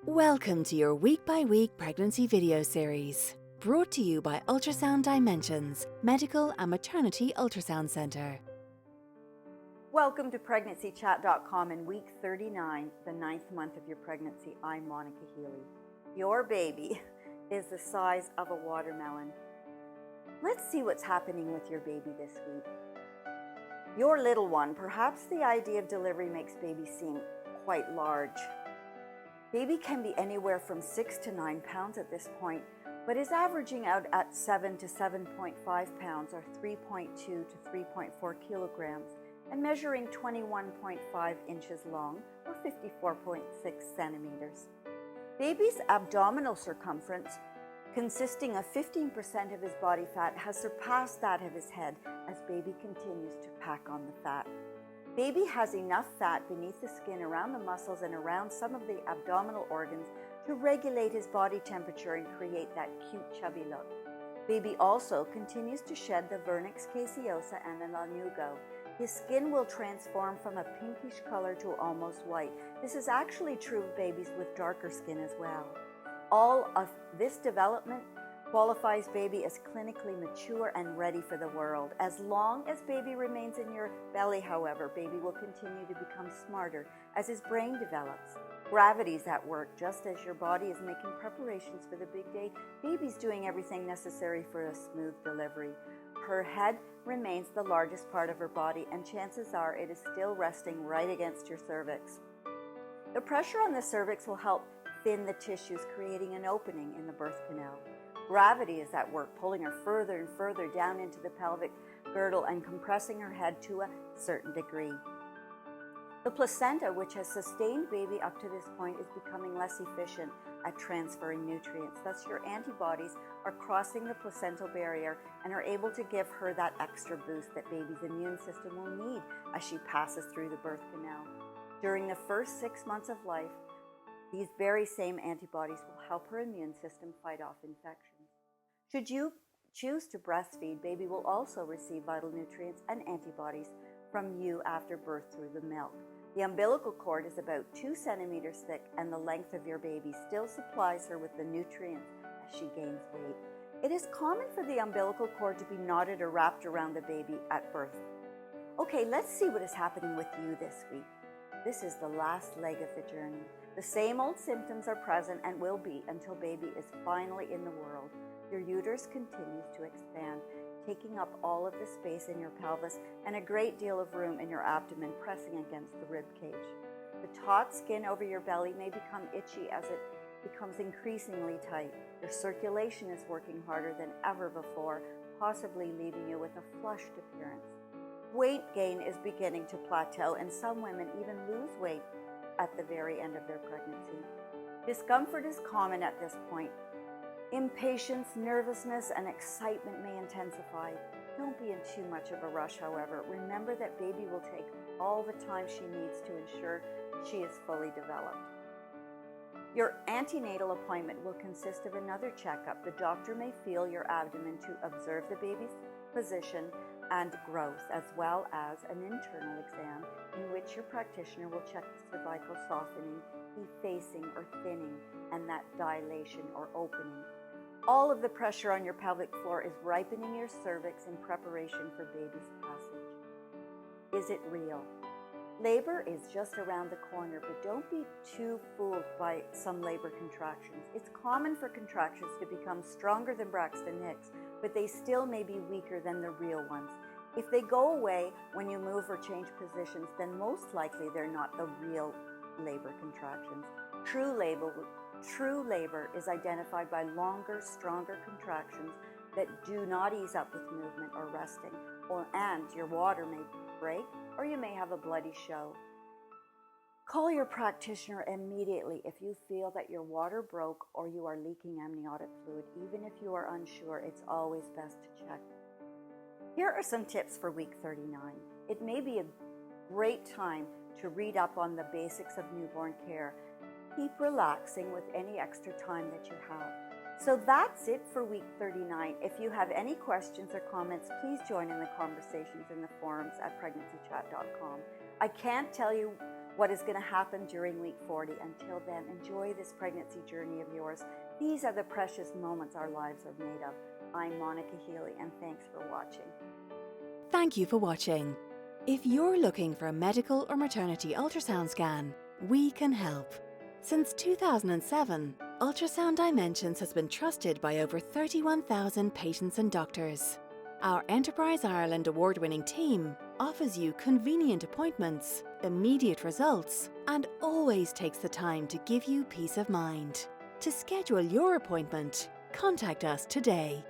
Welcome to your week-by-week pregnancy video series, brought to you by Ultrasound Dimensions, Medical and Maternity Ultrasound Center. Welcome to PregnancyChat.com in week 39, the 9th month of your pregnancy. I'm Monica Healy. Your baby is the size of a watermelon. Let's see what's happening with your baby this week. Your little one, perhaps the idea of delivery makes baby seem quite large. Baby can be anywhere from 6 to 9 pounds at this point, but is averaging out at 7 to 7.5 pounds or 3.2 to 3.4 kilograms and measuring 21.5 inches long or 54.6 centimeters. Baby's abdominal circumference, consisting of 15% of his body fat, has surpassed that of his head as baby continues to pack on the fat. Baby has enough fat beneath the skin, around the muscles, and around some of the abdominal organs to regulate his body temperature and create that cute chubby look. Baby also continues to shed the vernix caseosa and the lanugo. His skin will transform from a pinkish color to almost white. This is actually true of babies with darker skin as well. All of this development qualifies baby as clinically mature and ready for the world. As long as baby remains in your belly, however, baby will continue to become smarter as his brain develops. Gravity's at work. Just as your body is making preparations for the big day, baby's doing everything necessary for a smooth delivery. Her head remains the largest part of her body, and chances are it is still resting right against your cervix. The pressure on the cervix will help thin the tissues, creating an opening in the birth canal. Gravity is at work, pulling her further and further down into the pelvic girdle and compressing her head to a certain degree. The placenta, which has sustained baby up to this point, is becoming less efficient at transferring nutrients. Thus, your antibodies are crossing the placental barrier and are able to give her that extra boost that baby's immune system will need as she passes through the birth canal. During the first 6 months of life, these very same antibodies will help her immune system fight off infections. Should you choose to breastfeed, baby will also receive vital nutrients and antibodies from you after birth through the milk. The umbilical cord is about 2 centimeters thick, and the length of your baby still supplies her with the nutrients as she gains weight. It is common for the umbilical cord to be knotted or wrapped around the baby at birth. Okay, let's see what is happening with you this week. This is the last leg of the journey. The same old symptoms are present and will be until baby is finally in the world. Your uterus continues to expand, taking up all of the space in your pelvis and a great deal of room in your abdomen, pressing against the rib cage. The taut skin over your belly may become itchy as it becomes increasingly tight. Your circulation is working harder than ever before, possibly leaving you with a flushed appearance. Weight gain is beginning to plateau, and some women even lose weight at the very end of their pregnancy. Discomfort is common at this point. Impatience, nervousness, and excitement may intensify. Don't be in too much of a rush, however. Remember that baby will take all the time she needs to ensure she is fully developed. Your antenatal appointment will consist of another checkup. The doctor may feel your abdomen to observe the baby's position and growth, as well as an internal exam in which your practitioner will check the cervical softening, effacing or thinning, and that dilation or opening. All of the pressure on your pelvic floor is ripening your cervix in preparation for baby's passage. Is it real? Labor is just around the corner, but don't be too fooled by some labor contractions. It's common for contractions to become stronger than Braxton Hicks, but they still may be weaker than the real ones. If they go away when you move or change positions, then most likely they're not the real labor contractions. True labor is identified by longer, stronger contractions that do not ease up with movement or resting, and your water may break, or you may have a bloody show. Call your practitioner immediately if you feel that your water broke or you are leaking amniotic fluid. Even if you are unsure, it's always best to check. Here are some tips for week 39. It may be a great time to read up on the basics of newborn care. Keep relaxing with any extra time that you have. So that's it for week 39. If you have any questions or comments, please join in the conversations in the forums at PregnancyChat.com. I can't tell you what is going to happen during week 40. Until then, enjoy this pregnancy journey of yours. These are the precious moments our lives are made of. I'm Monica Healy, and thanks for watching. Thank you for watching. If you're looking for a medical or maternity ultrasound scan, we can help. Since 2007, Ultrasound Dimensions has been trusted by over 31,000 patients and doctors. Our Enterprise Ireland award-winning team offers you convenient appointments, immediate results, and always takes the time to give you peace of mind. To schedule your appointment, contact us today.